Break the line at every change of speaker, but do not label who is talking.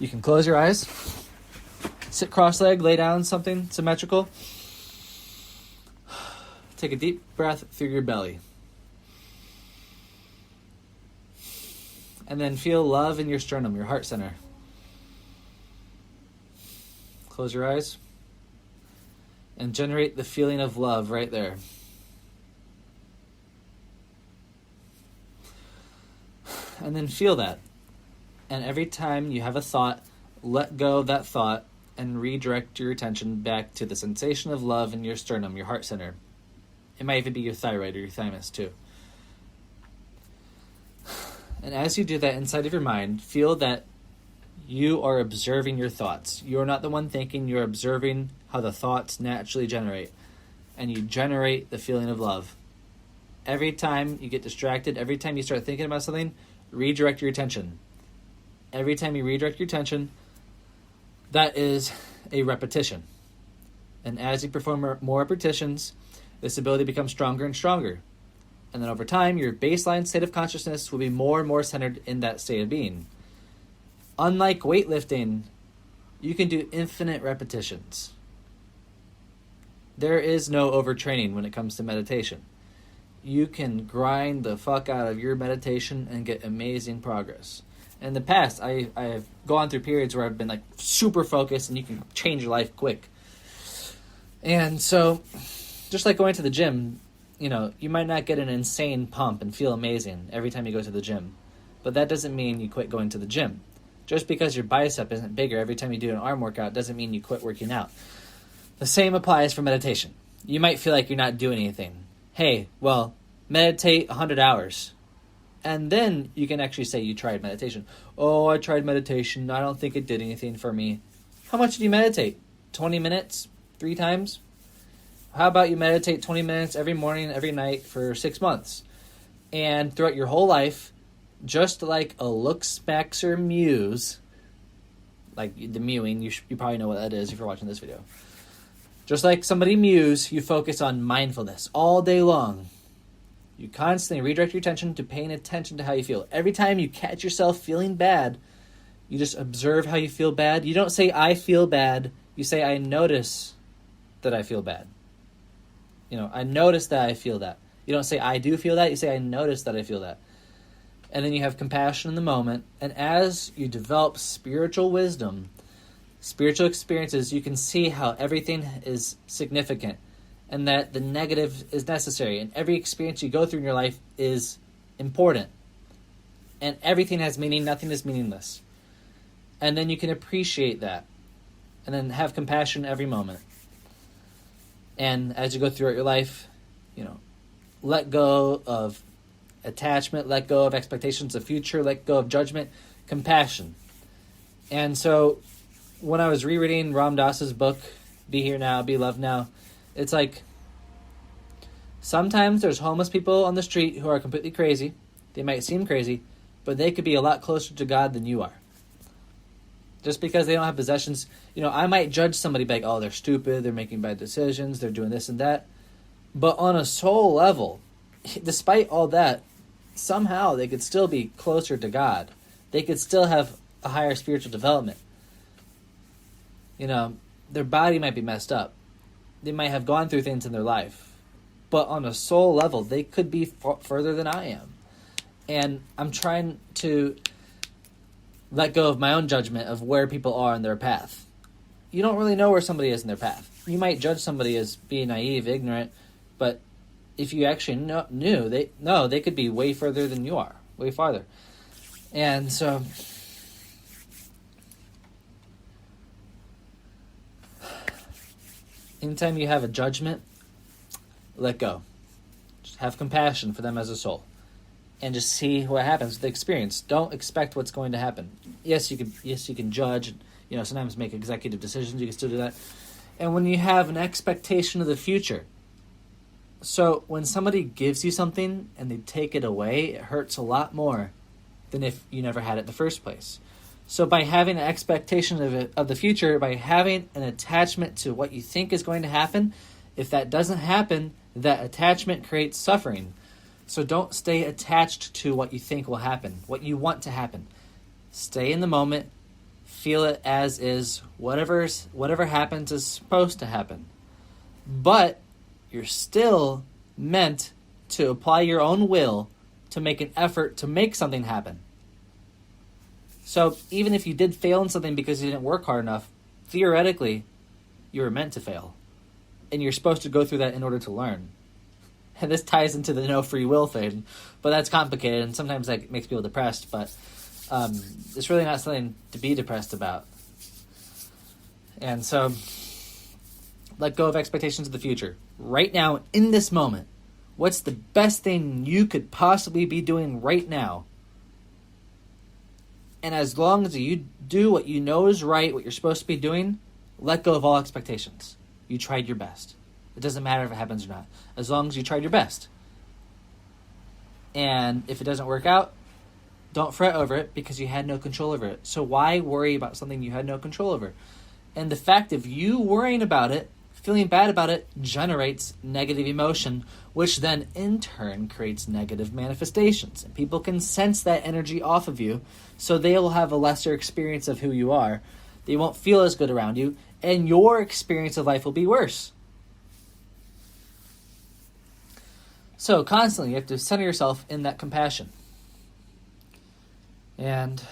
You can close your eyes, sit cross-legged, lay down something symmetrical. Take a deep breath through your belly. And then feel love in your sternum, your heart center. Close your eyes. And generate the feeling of love right there. And then feel that. And every time you have a thought, let go of that thought and redirect your attention back to the sensation of love in your sternum, your heart center. It might even be your thyroid or your thymus too. And as you do that inside of your mind, feel that you are observing your thoughts. You're not the one thinking, you're observing how the thoughts naturally generate. And you generate the feeling of love. Every time you get distracted, every time you start thinking about something, redirect your attention. Every time you redirect your attention, that is a repetition. And as you perform more repetitions, this ability becomes stronger and stronger. And then over time, your baseline state of consciousness will be more and more centered in that state of being. Unlike weightlifting, you can do infinite repetitions. There is no overtraining when it comes to meditation. You can grind the fuck out of your meditation and get amazing progress. In the past, I've gone through periods where I've been like super focused and you can change your life quick. And so, just like going to the gym, you might not get an insane pump and feel amazing every time you go to the gym. But that doesn't mean you quit going to the gym. Just because your bicep isn't bigger every time you do an arm workout doesn't mean you quit working out. The same applies for meditation. You might feel like you're not doing anything. Hey, well, meditate 100 hours. And then you can actually say you tried meditation. Oh, I tried meditation. I don't think it did anything for me. How much do you meditate? 20 minutes? 3 times? How about you meditate 20 minutes every morning, every night for 6 months? And throughout your whole life, just like a lookspex or muse, like the mewing, you probably know what that is if you're watching this video. Just like somebody muse, you focus on mindfulness all day long. You constantly redirect your attention to paying attention to how you feel. Every time you catch yourself feeling bad, you just observe how you feel bad. You don't say, I feel bad. You say, I notice that I feel bad. I notice that I feel that. You don't say, I do feel that. You say, I notice that I feel that. And then you have compassion in the moment. And as you develop spiritual wisdom, spiritual experiences, you can see how everything is significant and that the negative is necessary. And every experience you go through in your life is important. And everything has meaning. Nothing is meaningless. And then you can appreciate that. And then have compassion every moment. And as you go throughout your life, let go of attachment, let go of expectations of future, let go of judgment, compassion. And so when I was rereading Ram Dass's book, Be Here Now, Be Loved Now, it's like sometimes there's homeless people on the street who are completely crazy. They might seem crazy, but they could be a lot closer to God than you are. Just because they don't have possessions, I might judge somebody like, oh, they're stupid, they're making bad decisions, they're doing this and that. But on a soul level, despite all that, somehow they could still be closer to God. They could still have a higher spiritual development. Their body might be messed up. They might have gone through things in their life. But on a soul level, they could be further than I am. And I'm trying to let go of my own judgment of where people are in their path. You don't really know where somebody is in their path. You might judge somebody as being naive, ignorant, but if you actually knew, they could be way further than you are, way farther. And so, anytime you have a judgment, let go. Just have compassion for them as a soul. And just see what happens with the experience. Don't expect what's going to happen. Yes, you can judge. Sometimes make executive decisions. You can still do that. And when you have an expectation of the future, so when somebody gives you something and they take it away, it hurts a lot more than if you never had it in the first place. So by having an expectation of the future, by having an attachment to what you think is going to happen, if that doesn't happen, that attachment creates suffering. So don't stay attached to what you think will happen, what you want to happen. Stay in the moment, feel it as is. Whatever happens is supposed to happen. But you're still meant to apply your own will to make an effort to make something happen. So even if you did fail in something because you didn't work hard enough, theoretically, you were meant to fail. And you're supposed to go through that in order to learn. And this ties into the no free will thing, but that's complicated, and sometimes that makes people depressed, but it's really not something to be depressed about. And so, let go of expectations of the future. Right now, in this moment, what's the best thing you could possibly be doing right now? And as long as you do what you know is right, what you're supposed to be doing, let go of all expectations. You tried your best. It doesn't matter if it happens or not, as long as you tried your best. And if it doesn't work out, don't fret over it because you had no control over it. So why worry about something you had no control over? And the fact of you worrying about it, feeling bad about it, generates negative emotion, which then in turn creates negative manifestations. And people can sense that energy off of you, so they will have a lesser experience of who you are. They won't feel as good around you, and your experience of life will be worse. So constantly you have to center yourself in that compassion. And